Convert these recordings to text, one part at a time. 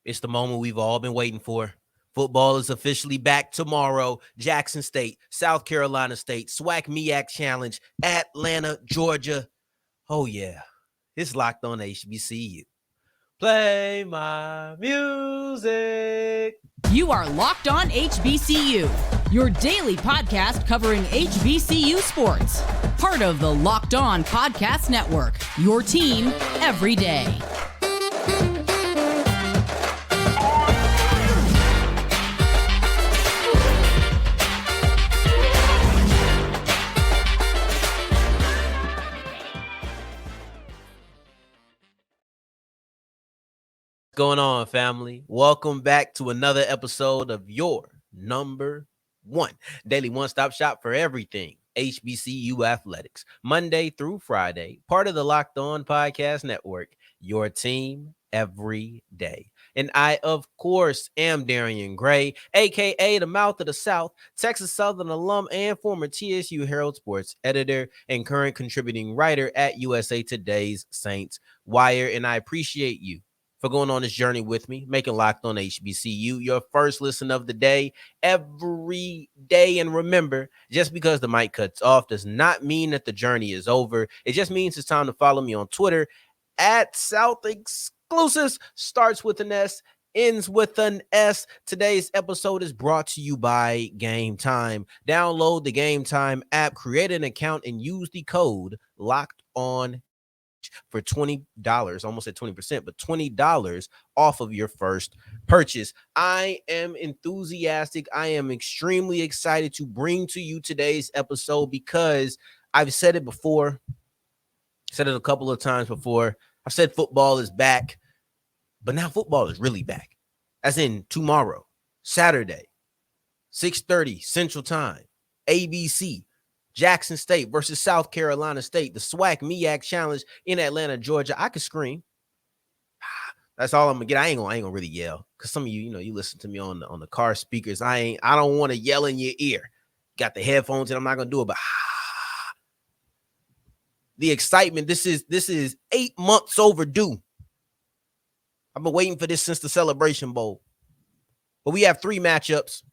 It's the moment we've all been waiting for. Football is officially back tomorrow. Jackson State, South Carolina State, SWAC MEAC Challenge, Atlanta, Georgia. Oh, yeah. It's locked on HBCU. Play my music. You are Locked On HBCU, your daily podcast covering HBCU sports. Part of the Locked On Podcast Network, your team every day. Going on, family? Welcome back to another episode of your number one daily one-stop shop for everything HBCU athletics, Monday through Friday, part of the Locked On Podcast Network, your team every day. And I, of course, am Darian Gray, aka the Mouth of the South, Texas Southern alum and former TSU Herald Sports editor and current contributing writer at USA Today's Saints Wire. And I appreciate you for going on this journey with me, making Locked On HBCU your first listen of the day every day. And remember, just because the mic cuts off does not mean that the journey is over. It just means it's time to follow me on Twitter at South Exclusions. Starts with an S, ends with an S. Today's episode is brought to you by Gametime. Download the Gametime app, create an account, and use the code LOCKEDON for $20, almost at 20%, but $20 off of your first purchase. I am enthusiastic. I am extremely excited to bring to you today's episode because I've said it before, said it a couple of times before. I've said football is back, but now football is really back. As in tomorrow, Saturday, 6:30 Central Time, ABC. Jackson State versus South Carolina State, the SWAC MEAC Challenge in Atlanta, Georgia. I could scream. That's all I'm gonna get. I ain't gonna really yell because some of you, you listen to me on the car speakers. I don't want to yell in your ear. Got the headphones, and I'm not gonna do it. But the excitement. This is 8 months overdue. I've been waiting for this since the Celebration Bowl. But we have 3 matchups,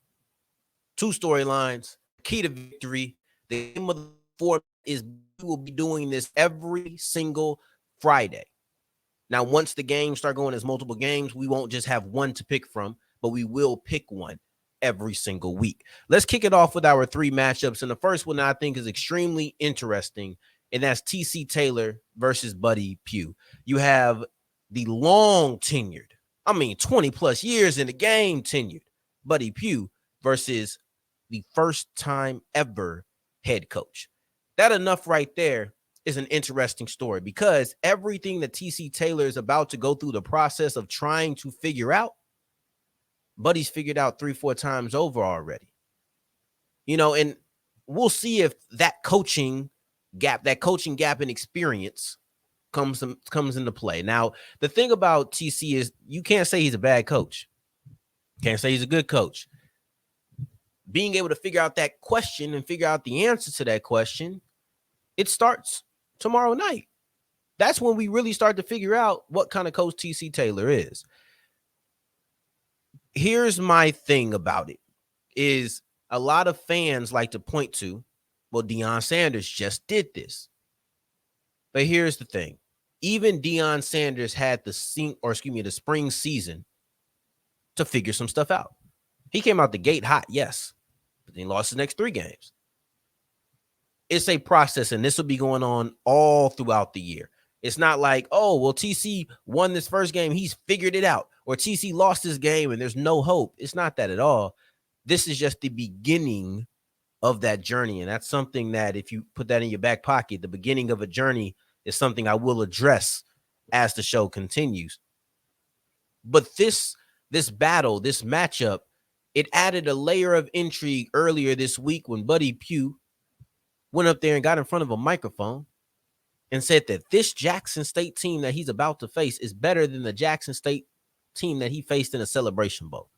2 storylines, key to victory. The game of the format is we will be doing this every single Friday. Now, once the games start going as multiple games, we won't just have one to pick from, but we will pick one every single week. Let's kick it off with our 3 matchups. And the first one I think is extremely interesting, and that's TC Taylor versus Buddy Pough. You have the long tenured, 20 plus years in the game tenured Buddy Pough versus the first time ever head coach. That enough right there is an interesting story because everything that TC Taylor is about to go through the process of trying to figure out, Buddy's figured out 3-4 times over already. And we'll see if that coaching gap in experience comes into play. Now, the thing about TC is you can't say he's a bad coach. Can't say he's a good coach. Being able to figure out that question and figure out the answer to that question, it starts tomorrow night. That's when we really start to figure out what kind of coach TC Taylor is. Here's my thing about it is a lot of fans like to point to, well, Deion Sanders just did this. But here's the thing. Even Deion Sanders had the spring season to figure some stuff out. He came out the gate hot, yes, but then he lost his next 3 games. It's a process, and this will be going on all throughout the year. It's not like, oh, well, TC won this first game, he's figured it out, or TC lost this game and there's no hope. It's not that at all. This is just the beginning of that journey, and that's something that if you put that in your back pocket, the beginning of a journey is something I will address as the show continues. But this battle, this matchup, it added a layer of intrigue earlier this week when Buddy Pough went up there and got in front of a microphone and said that this Jackson State team that he's about to face is better than the Jackson State team that he faced in a Celebration Bowl.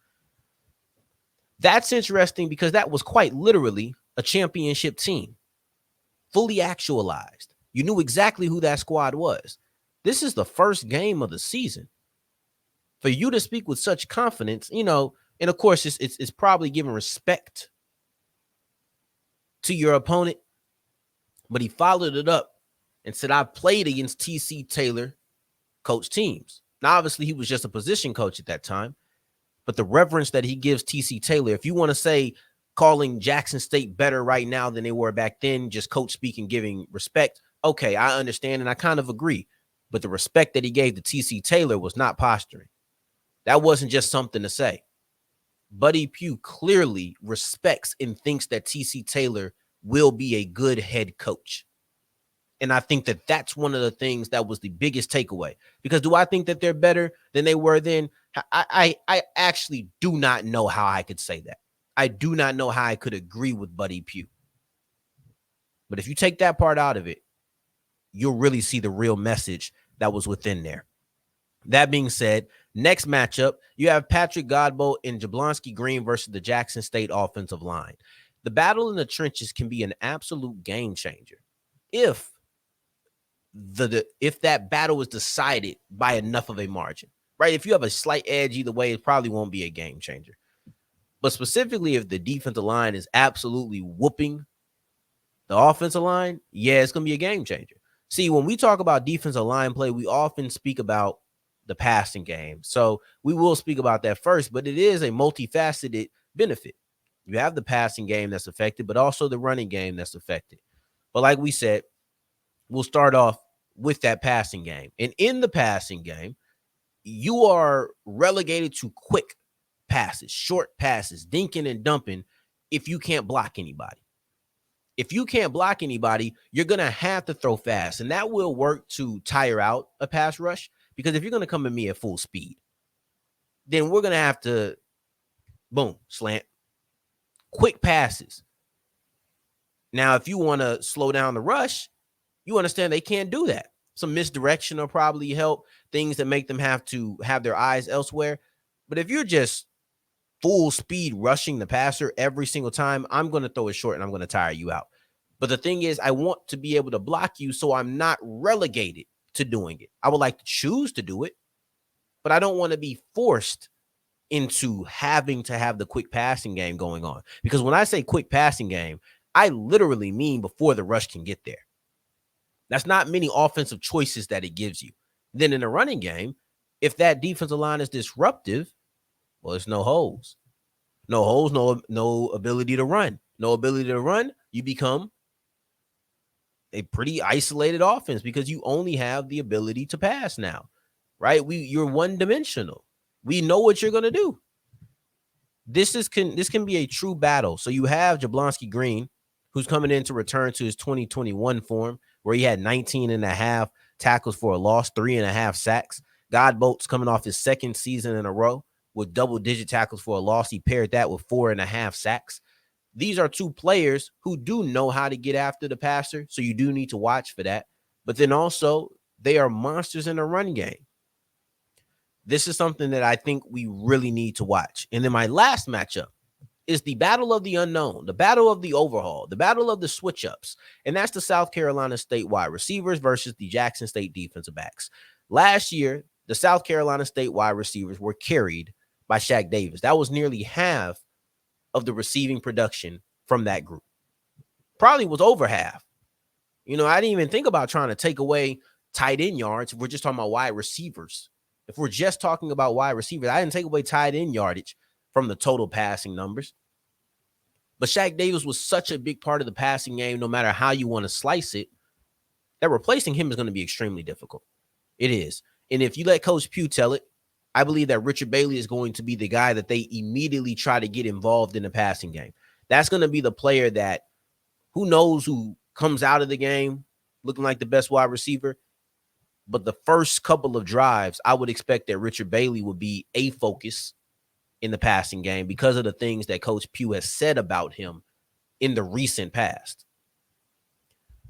That's interesting because that was quite literally a championship team, fully actualized. You knew exactly who that squad was. This is the first game of the season. For you to speak with such confidence, and of course, it's probably giving respect to your opponent, but he followed it up and said, I played against T.C. Taylor coach teams. Now, obviously, he was just a position coach at that time, but the reverence that he gives T.C. Taylor, if you want to say calling Jackson State better right now than they were back then, just coach speaking, giving respect, okay, I understand, and I kind of agree. But the respect that he gave to T.C. Taylor was not posturing. That wasn't just something to say. Buddy Pough clearly respects and thinks that T.C. Taylor will be a good head coach. And I think that that's one of the things that was the biggest takeaway. Because do I think that they're better than they were then? I actually do not know how I could say that. I do not know how I could agree with Buddy Pough. But if you take that part out of it, you'll really see the real message that was within there. That being said, next matchup, you have Patrick Godbolt and Jeblonski Green versus the Jackson State offensive line. The battle in the trenches can be an absolute game changer if that battle is decided by enough of a margin, right? If you have a slight edge either way, it probably won't be a game changer. But specifically, if the defensive line is absolutely whooping the offensive line, yeah, it's going to be a game changer. See, when we talk about defensive line play, we often speak about the passing game. So we will speak about that first, but it is a multifaceted benefit. You have the passing game that's affected, but also the running game that's affected. But like we said, we'll start off with that passing game. And in the passing game, you are relegated to quick passes, short passes, dinking and dumping if you can't block anybody. If you can't block anybody, you're going to have to throw fast. And that will work to tire out a pass rush. Because if you're going to come at me at full speed, then we're going to have to, boom, slant, quick passes. Now, if you want to slow down the rush, you understand they can't do that. Some misdirection will probably help, things that make them have to have their eyes elsewhere. But if you're just full speed rushing the passer every single time, I'm going to throw it short and I'm going to tire you out. But the thing is, I want to be able to block you so I'm not relegated to doing it. I would like to choose to do it, but I don't want to be forced into having to have the quick passing game going on. Because when I say quick passing game, I literally mean before the rush can get there. That's not many offensive choices that it gives you. Then in the running game, if that defensive line is disruptive, well, it's no holes. No holes, no ability to run. No ability to run, you become a pretty isolated offense because you only have the ability to pass now, right? You're one-dimensional. We know what you're going to do. This can be a true battle. So you have Jeblonski Green, who's coming in to return to his 2021 form, where he had 19 and a half tackles for a loss, 3.5 sacks. Godbolt's coming off his second season in a row with double-digit tackles for a loss. He paired that with 4.5 sacks. These are two players who do know how to get after the passer, so you do need to watch for that. But then also, they are monsters in the run game. This is something that I think we really need to watch. And then my last matchup is the battle of the unknown, the battle of the overhaul, the battle of the switch-ups. And that's the South Carolina State wide receivers versus the Jackson State defensive backs. Last year, the South Carolina State wide receivers were carried by Shaq Davis. That was nearly half of the receiving production from that group. Probably was over half. I didn't even think about trying to take away tight end yards if we're just talking about wide receivers. If we're just talking about wide receivers, I didn't take away tight end yardage from the total passing numbers. But Shaq Davis was such a big part of the passing game, no matter how you want to slice it, that replacing him is going to be extremely difficult. It is. And if you let Coach Pough tell it, I believe that Richard Bailey is going to be the guy that they immediately try to get involved in the passing game. That's going to be the player that who knows who comes out of the game looking like the best wide receiver. But the first couple of drives, I would expect that Richard Bailey would be a focus in the passing game because of the things that Coach Pough has said about him in the recent past.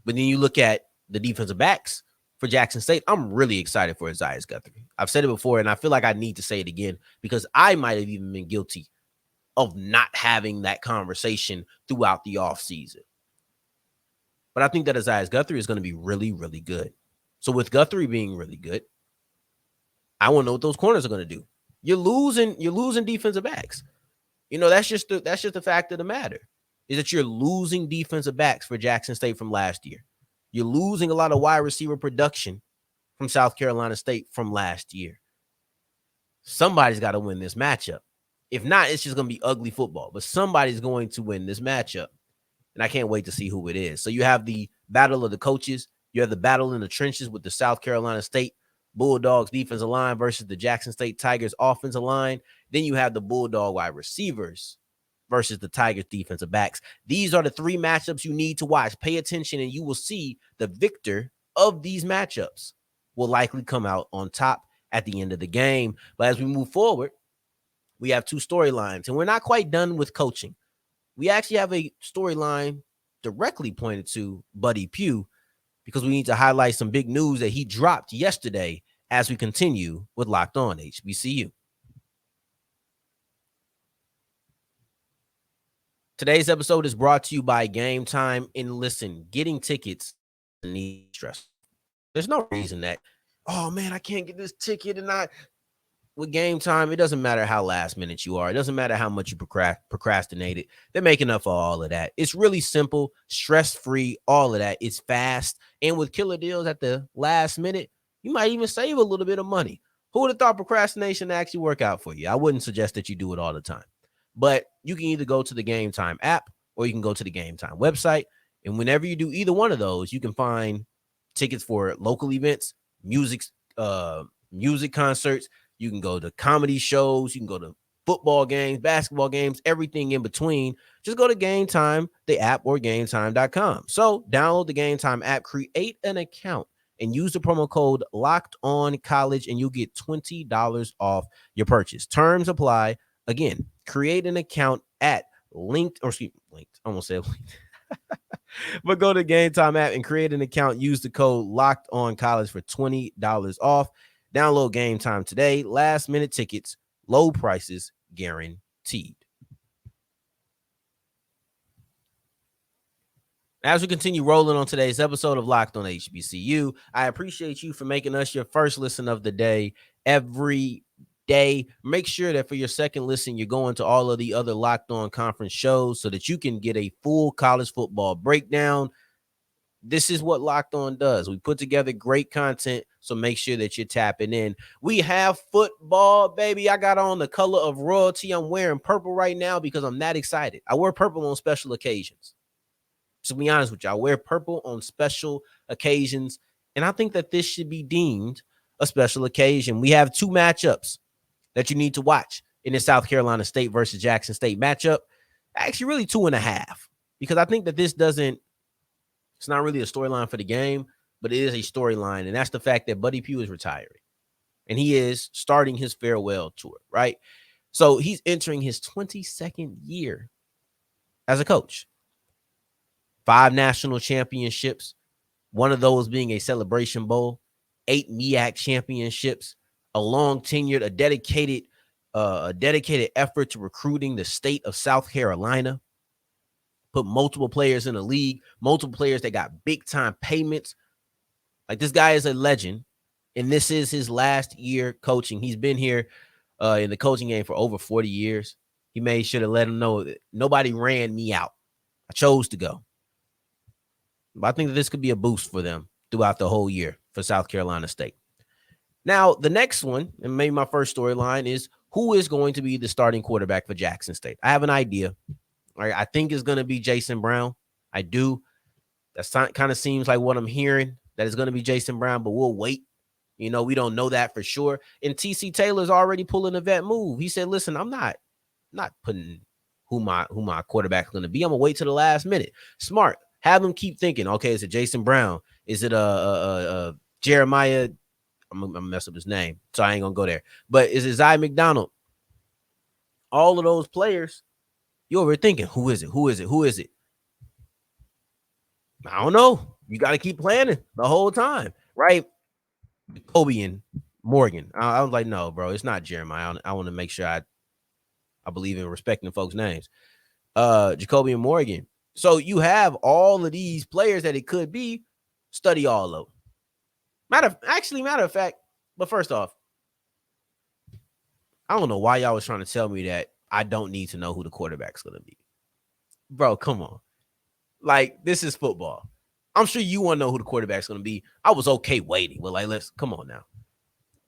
But then you look at the defensive backs for Jackson State. I'm really excited for Esaias Guthrie. I've said it before, and I feel like I need to say it again because I might have even been guilty of not having that conversation throughout the offseason. But I think that Esaias Guthrie is going to be really, really good. So with Guthrie being really good, I want to know what those corners are going to do. You're losing defensive backs. That's just the fact of the matter, is that you're losing defensive backs for Jackson State from last year. You're losing a lot of wide receiver production from South Carolina State from last year. Somebody's got to win this matchup. If not, it's just going to be ugly football. But somebody's going to win this matchup. And I can't wait to see who it is. So you have the battle of the coaches. You have the battle in the trenches with the South Carolina State Bulldogs defensive line versus the Jackson State Tigers offensive line. Then you have the Bulldog wide receivers versus the Tigers defensive backs. These are the three matchups you need to watch. Pay attention, and you will see the victor of these matchups will likely come out on top at the end of the game. But as we move forward, we have two storylines, and we're not quite done with coaching. We actually have a storyline directly pointed to Buddy Pough, because we need to highlight some big news that he dropped yesterday as we continue with Locked On HBCU. Today's episode is brought to you by Gametime. And listen, getting tickets needs stress. There's no reason that, oh man, I can't get this ticket. And with Gametime, it doesn't matter how last minute you are. It doesn't matter how much you procrastinated. They're making up for all of that. It's really simple, stress-free, all of that. It's fast. And with killer deals at the last minute, you might even save a little bit of money. Who would have thought procrastination actually work out for you? I wouldn't suggest that you do it all the time. But you can either go to the Gametime app or you can go to the Gametime website. And whenever you do either one of those, you can find tickets for local events, music concerts. You can go to comedy shows. You can go to football games, basketball games, everything in between. Just go to Gametime, the app, or Gametime.com. So download the Gametime app, create an account, and use the promo code LOCKEDONCollege, and you'll get $20 off your purchase. Terms apply. Again, create an account at linked. I almost said linked. But go to Gametime app and create an account. Use the code LOCKEDONCollege for $20 off. Download Gametime today. Last minute tickets, low prices guaranteed. As we continue rolling on today's episode of Locked On HBCU, I appreciate you for making us your first listen of the day every day. Make sure that for your second listen, you're going to all of the other Locked On conference shows so that you can get a full college football breakdown. This is what Locked On does. We put together great content, so make sure that you're tapping in. We have football, baby. I got on the color of royalty. I'm wearing purple right now because I'm that excited. I wear purple on special occasions. To be honest with you, I wear purple on special occasions, and I think that this should be deemed a special occasion. We have two matchups that you need to watch in the South Carolina State versus Jackson State matchup. Actually, really 2.5, because I think that it's not really a storyline for the game, but it is a storyline, and that's the fact that Buddy Pough is retiring, and he is starting his farewell tour, right? So he's entering his 22nd year as a coach. 5 national championships, one of those being a Celebration Bowl, 8 MEAC championships, a dedicated effort to recruiting the state of South Carolina, put multiple players in the league, multiple players that got big time payments. Like, this guy is a legend, and this is his last year coaching. He's been here in the coaching game for over 40 years. He made sure to let him know that nobody ran me out. I chose to go. But I think that this could be a boost for them throughout the whole year for South Carolina State. Now, the next one, and maybe my first storyline, is who is going to be the starting quarterback for Jackson State. I have an idea. Right? I think it's going to be Jason Brown. I do. That kind of seems like what I'm hearing, that it's going to be Jason Brown, but we'll wait. We don't know that for sure. And TC Taylor's already pulling a vet move. He said, listen, I'm not putting who my quarterback is going to be. I'm going to wait till the last minute. Smart. Have them keep thinking, okay, is it Jason Brown? Is it Jeremiah? I'm going to mess up his name, so I ain't going to go there. But is it Isaiah McDonald? All of those players, you're over thinking, who is it? Who is it? Who is it? I don't know. You got to keep planning the whole time, right? Kobe and Morgan. I was like, no, bro, it's not Jeremiah. I want to make sure I believe in respecting folks' names. Jacoby and Morgan. So you have all of these players that it could be. Study all of them. Matter of fact, but first off, I don't know why y'all was trying to tell me that I don't need to know who the quarterback's going to be. Bro, come on. Like, this is football. I'm sure you want to know who the quarterback's going to be. I was okay waiting, but like, let's come on now.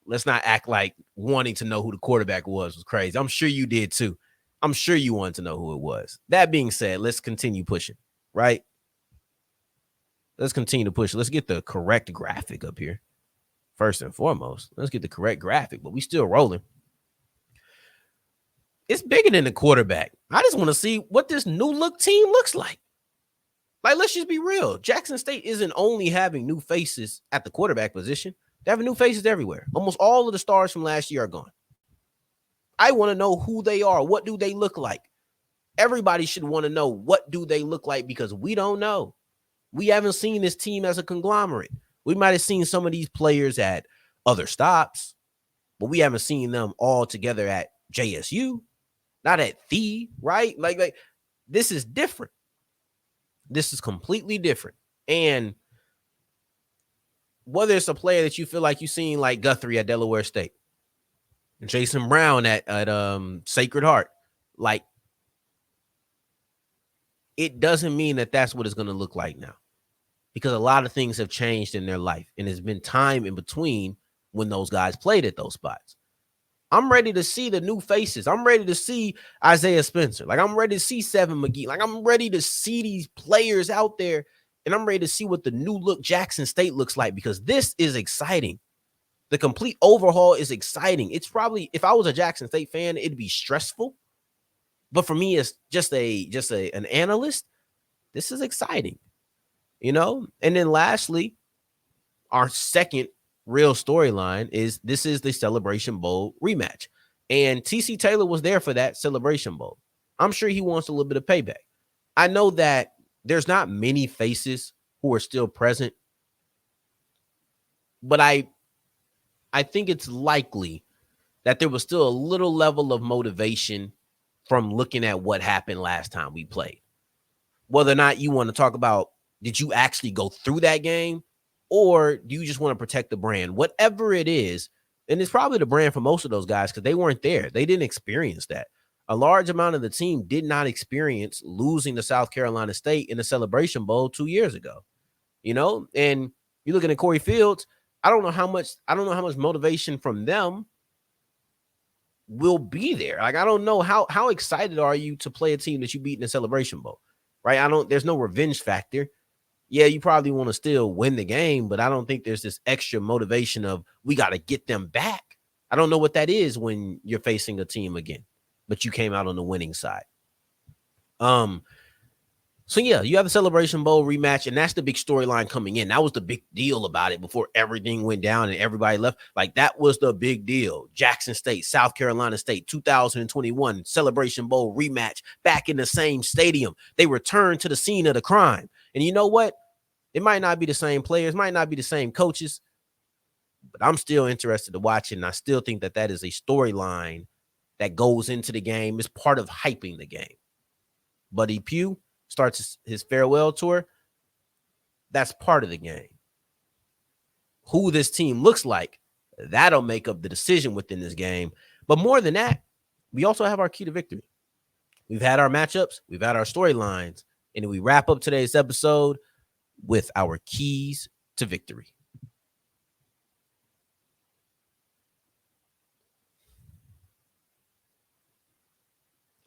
Let's not act like wanting to know who the quarterback was crazy. I'm sure you did too. I'm sure you wanted to know who it was. That being said, let's continue pushing, right? Let's continue to push. Let's get the correct graphic up here. First and foremost, let's get the correct graphic, but we still rolling. It's bigger than the quarterback. I just want to see what this new look team looks like. Like, let's just be real. Jackson State isn't only having new faces at the quarterback position. They're having new faces everywhere. Almost all of the stars from last year are gone. I want to know who they are. What do they look like? Everybody should want to know what do they look like because we don't know. We haven't seen this team as a conglomerate. We might have seen some of these players at other stops, but we haven't seen them all together at JSU, not at the, right? Like this is different. This is completely different. And whether it's a player that you feel like you've seen like Guthrie at Delaware State, Jason Brown at Sacred Heart, like, it doesn't mean that that's what it's going to look like now, because a lot of things have changed in their life, and there's been time in between when those guys played at those spots. I'm ready to see the new faces. I'm ready to see Isaiah Spencer. Like, I'm ready to see Seven McGee. Like, I'm ready to see these players out there, and I'm ready to see what the new look Jackson State looks like, because this is exciting. The complete overhaul is exciting. It's probably, if I was a Jackson State fan, it'd be stressful. But for me, as just an analyst, this is exciting, you know? And then lastly, our second real storyline is this is the Celebration Bowl rematch. And TC Taylor was there for that Celebration Bowl. I'm sure he wants a little bit of payback. I know that there's not many faces who are still present, but I think it's likely that there was still a little level of motivation from looking at what happened last time we played. Whether or not you want to talk about, did you actually go through that game, or do you just want to protect the brand? Whatever it is, and it's probably the brand for most of those guys because they weren't there. They didn't experience that. A large amount of the team did not experience losing to South Carolina State in the Celebration Bowl 2 years ago. You know, and you're looking at Corey Fields. I don't know how much motivation from them will be there. Like, I don't know how excited are you to play a team that you beat in the Celebration Bowl, right? There's no revenge factor. Yeah, you probably want to still win the game, but I don't think there's this extra motivation of we got to get them back. I don't know what that is when you're facing a team again, but you came out on the winning side. So yeah, you have the Celebration Bowl rematch, and that's the big storyline coming in. That was the big deal about it before everything went down and everybody left. Like, that was the big deal. Jackson State, South Carolina State, 2021 Celebration Bowl rematch back in the same stadium. They returned to the scene of the crime. And you know what? It might not be the same players, might not be the same coaches, but I'm still interested to watch it, and I still think that that is a storyline that goes into the game. It's part of hyping the game. Buddy Pough starts his farewell tour. That's part of the game. Who this team looks like, that'll make up the decision within this game. But more than that, we also have our key to victory. We've had our matchups, we've had our storylines, and then we wrap up today's episode with our keys to victory.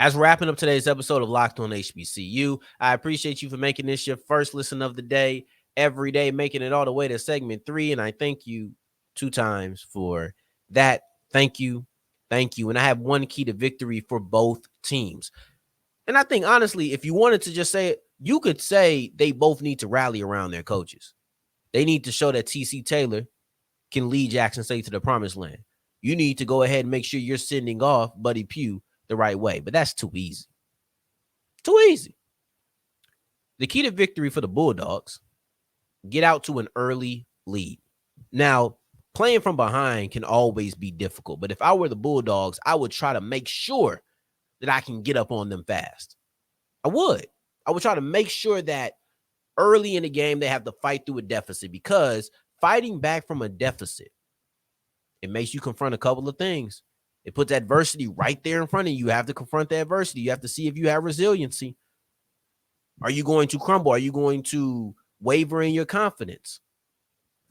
As we're wrapping up today's episode of Locked On HBCU, I appreciate you for making this your first listen of the day, every day, making it all the way to segment 3. And I thank you 2 times for that. Thank you. Thank you. And I have one key to victory for both teams. And I think, honestly, if you wanted to just say it, you could say they both need to rally around their coaches. They need to show that TC Taylor can lead Jackson State to the promised land. You need to go ahead and make sure you're sending off Buddy Pough the right way, but that's too easy. Too easy. The key to victory for the Bulldogs, get out to an early lead. Now, playing from behind can always be difficult, but if I were the Bulldogs, I would try to make sure that I can get up on them fast. I would try to make sure that early in the game they have to fight through a deficit, because fighting back from a deficit, it makes you confront a couple of things. It puts adversity right there in front of you. You have to confront the adversity. You have to see if you have resiliency. Are you going to crumble? Are you going to waver in your confidence?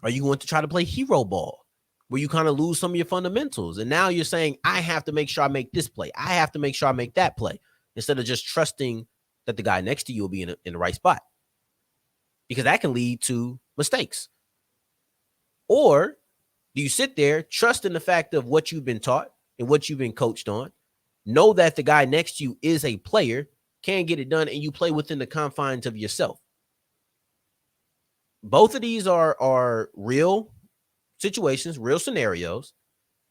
Are you going to try to play hero ball where you kind of lose some of your fundamentals? And now you're saying, I have to make sure I make this play. I have to make sure I make that play, instead of just trusting that the guy next to you will be in the right spot, because that can lead to mistakes. Or do you sit there, trust in the fact of what you've been taught and what you've been coached on, know that the guy next to you is a player, can get it done, and you play within the confines of yourself? Both of these are real situations, real scenarios.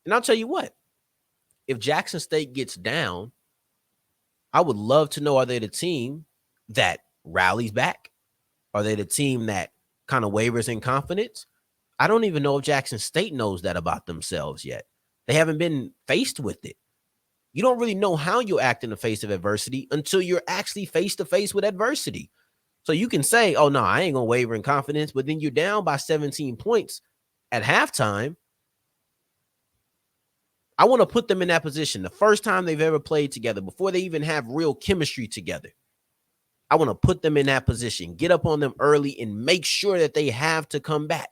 And I'll tell you what, if Jackson State gets down, I would love to know, are they the team that rallies back? Are they the team that kind of wavers in confidence? I don't even know if Jackson State knows that about themselves yet. They haven't been faced with it. You don't really know how you act in the face of adversity until you're actually face to face with adversity. So you can say, oh, no, I ain't going to waver in confidence, but then you're down by 17 points at halftime. I want to put them in that position. The first time they've ever played together, before they even have real chemistry together, I want to put them in that position, get up on them early, and make sure that they have to come back.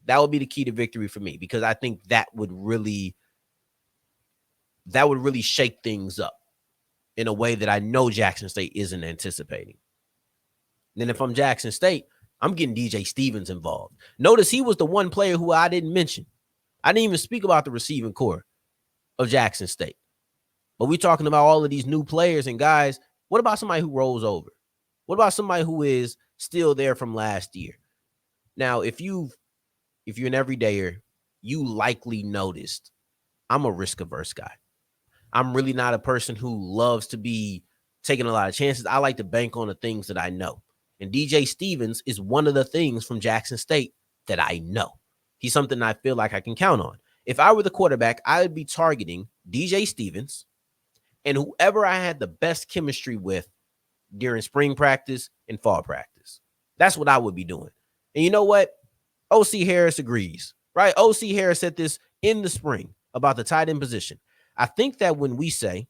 That would be the key to victory for me, because I think that would really shake things up in a way that I know Jackson State isn't anticipating. Then if I'm Jackson State, I'm getting DJ Stevens involved. Notice he was the one player who I didn't mention. I didn't even speak about the receiving core of Jackson State. But we're talking about all of these new players and guys. What about somebody who rolls over? What about somebody who is still there from last year? Now, if you're an everydayer, you likely noticed I'm a risk-averse guy. I'm really not a person who loves to be taking a lot of chances. I like to bank on the things that I know. And DJ Stevens is one of the things from Jackson State that I know. He's something I feel like I can count on. If I were the quarterback, I would be targeting DJ Stevens and whoever I had the best chemistry with during spring practice and fall practice. That's what I would be doing. And you know what? O.C. Harris agrees, right? O.C. Harris said this in the spring about the tight end position. I think that when we say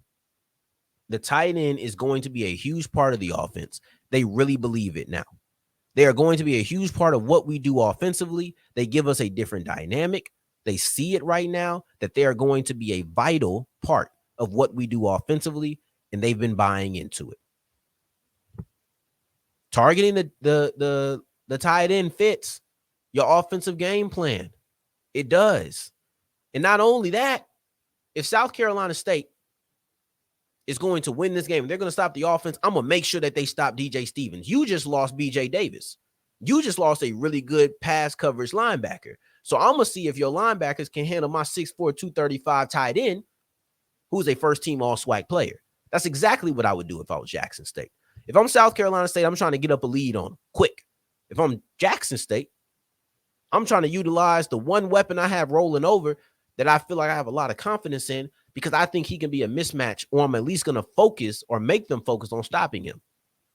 the tight end is going to be a huge part of the offense, they really believe it now. They are going to be a huge part of what we do offensively. They give us a different dynamic. They see it right now that they are going to be a vital part of what we do offensively, and they've been buying into it. Targeting the tight end fits your offensive game plan. It does. And not only that, if South Carolina State is going to win this game, they're going to stop the offense, I'm going to make sure that they stop DJ Stevens. You just lost BJ Davis. You just lost a really good pass coverage linebacker. So I'm going to see if your linebackers can handle my 6'4", 235 tight end, who's a first-team all-SWAC player. That's exactly what I would do if I was Jackson State. If I'm South Carolina State, I'm trying to get up a lead on them quick. If I'm Jackson State, I'm trying to utilize the one weapon I have rolling over that I feel like I have a lot of confidence in, because I think he can be a mismatch, or I'm at least going to focus or make them focus on stopping him.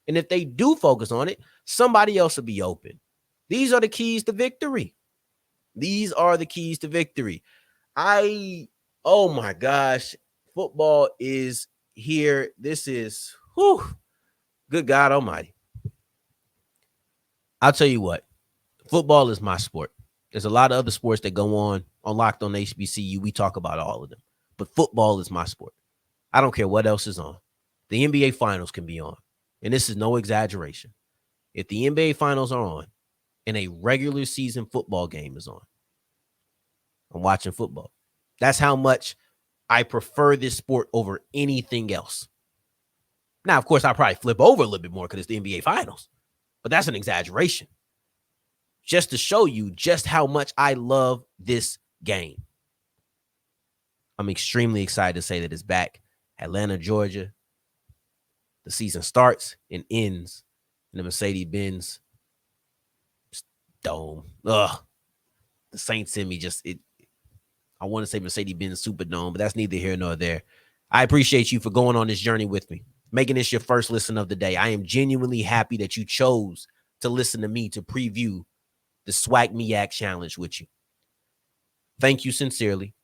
And if they do focus on it, somebody else will be open. These are the keys to victory. These are the keys to victory. Oh my gosh, football is here. This is, good God almighty. I'll tell you what, football is my sport. There's a lot of other sports that go on Locked On HBCU. We talk about all of them. But football is my sport. I don't care what else is on. The NBA Finals can be on. And this is no exaggeration. If the NBA Finals are on and a regular season football game is on, I'm watching football. That's how much I prefer this sport over anything else. Now, of course, I'll probably flip over a little bit more because it's the NBA Finals. But that's an exaggeration. Just to show you just how much I love this game. I'm extremely excited to say that it's back. Atlanta, Georgia. The season starts and ends in the Mercedes-Benz Dome. The Saints in me I want to say Mercedes-Benz Superdome, but that's neither here nor there. I appreciate you for going on this journey with me, making this your first listen of the day. I am genuinely happy that you chose to listen to me to preview the SWAC MEAC challenge with you. Thank you sincerely.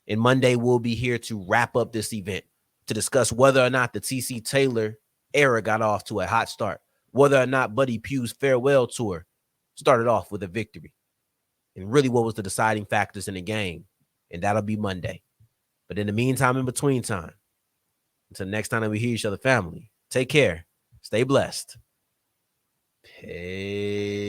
And Monday, we'll be here to wrap up this event to discuss whether or not the TC Taylor era got off to a hot start, whether or not Buddy Pough's farewell tour started off with a victory, and really what was the deciding factors in the game. And that'll be Monday. But in the meantime, in between time, until next time that we hear each other, family, take care. Stay blessed. Peace.